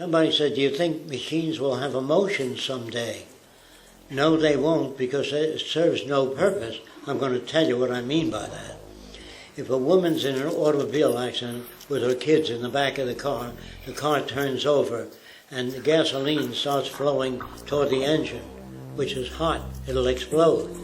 Somebody said, do you think machines will have emotions someday? No, they won't, because it serves no purpose. I'm going to tell you what I mean by that. If a woman's in an automobile accident with her kids in the back of the car turns over, and the gasoline starts flowing toward the engine, which is hot, it'll explode.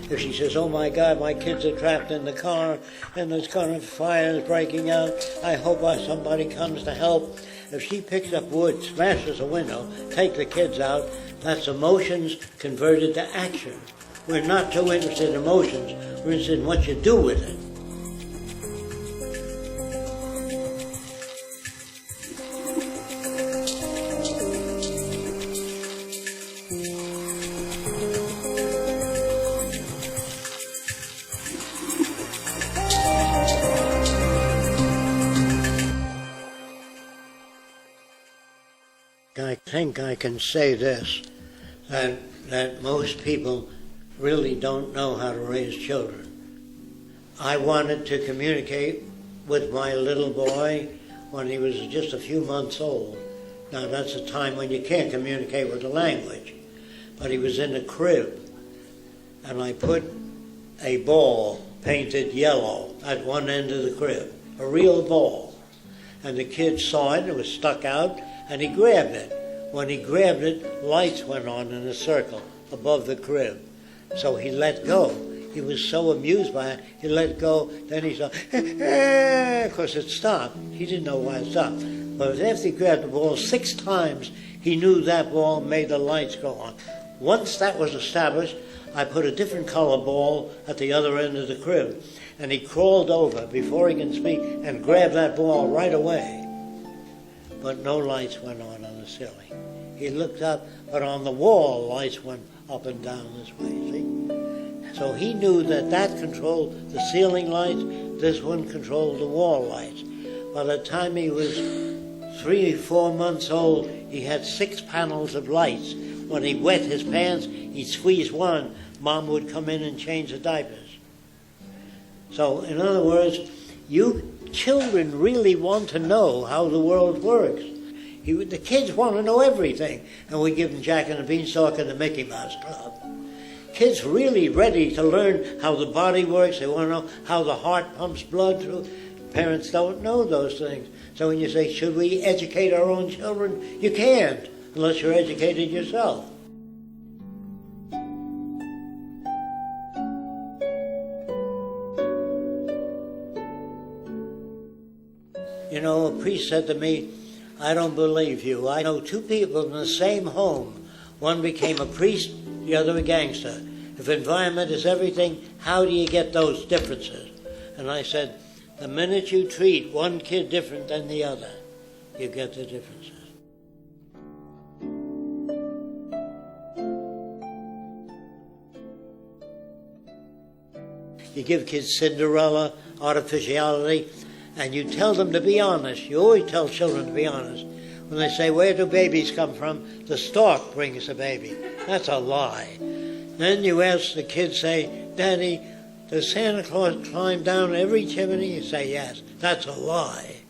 If she says, oh my God, my kids are trapped in the car, and there's kind of fire is breaking out, I hope somebody comes to help. If she picks up wood, smashes a window, take the kids out, that's emotions converted to action. We're not too interested in emotions, we're interested in what you do with it. I think I can say this, that most people really don't know how to raise children. I wanted to communicate with my little boy when he was just a few months old. Now that's a time when you can't communicate with the language. But he was in a crib, and I put a ball painted yellow at one end of the crib, a real ball. And the kid saw it, it was stuck out, and he grabbed it. When he grabbed it, lights went on in a circle above the crib. So he let go. He was so amused by it, he let go. Then he saw, of course it stopped. He didn't know why it stopped. But after he grabbed the ball 6 times, he knew that ball made the lights go on. Once that was established, I put a different color ball at the other end of the crib. And he crawled over before he can speak and grabbed that ball right away. But no lights went on the ceiling. He looked up, but on the wall, lights went up and down this way, see? So he knew that controlled the ceiling lights, this one controlled the wall lights. By the time he was 3 or 4 months old, he had 6 panels of lights. When he wet his pants, he'd squeeze one. Mom would come in and change the diapers. So, in other words, you children really want to know how the world works. The kids want to know everything, and we give them Jack and the Beanstalk and the Mickey Mouse Club. Kids really ready to learn how the body works. They want to know how the heart pumps blood through. Parents don't know those things. So when you say, should we educate our own children? You can't, unless you're educated yourself. You know, a priest said to me, I don't believe you. I know 2 people in the same home. One became a priest, the other a gangster. If environment is everything, how do you get those differences? And I said, the minute you treat one kid different than the other, you get the differences. You give kids Cinderella, artificiality, and you tell them to be honest. You always tell children to be honest. When they say, where do babies come from? The stork brings the baby. That's a lie. Then you ask the kids, say, Daddy, does Santa Claus climb down every chimney? You say, yes. That's a lie.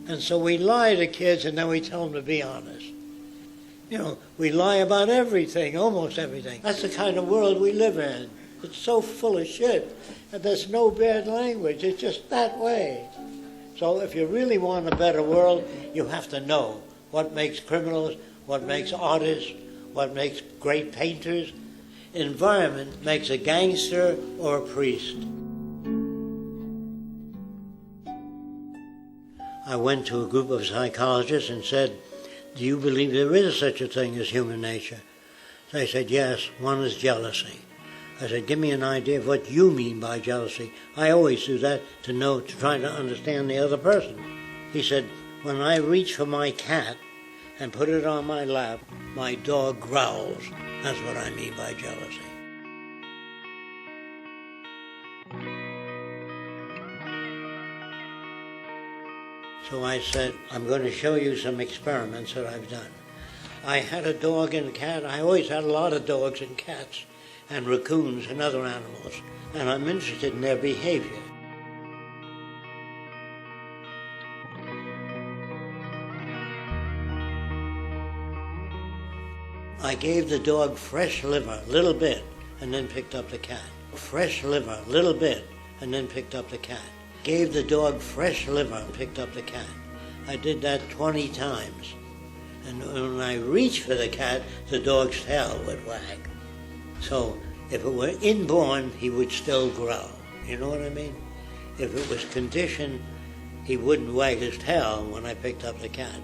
And so we lie to kids, and then we tell them to be honest. You know, we lie about everything, almost everything. That's the kind of world we live in. It's so full of shit. And there's no bad language. It's just that way. So if you really want a better world, you have to know what makes criminals, what makes artists, what makes great painters. Environment makes a gangster or a priest. I went to a group of psychologists and said, do you believe there is such a thing as human nature? They said, yes, one is jealousy. I said, give me an idea of what you mean by jealousy. I always do that to try to understand the other person. He said, when I reach for my cat and put it on my lap, my dog growls. That's what I mean by jealousy. So I said, I'm going to show you some experiments that I've done. I had a dog and a cat. I always had a lot of dogs and cats and raccoons and other animals, and I'm interested in their behavior. I gave the dog fresh liver, a little bit, and then picked up the cat. Fresh liver, a little bit, and then picked up the cat. Gave the dog fresh liver and picked up the cat. I did that 20 times. And when I reached for the cat, the dog's tail would wag. So if it were inborn, he would still growl. You know what I mean? If it was conditioned, he wouldn't wag his tail when I picked up the cat.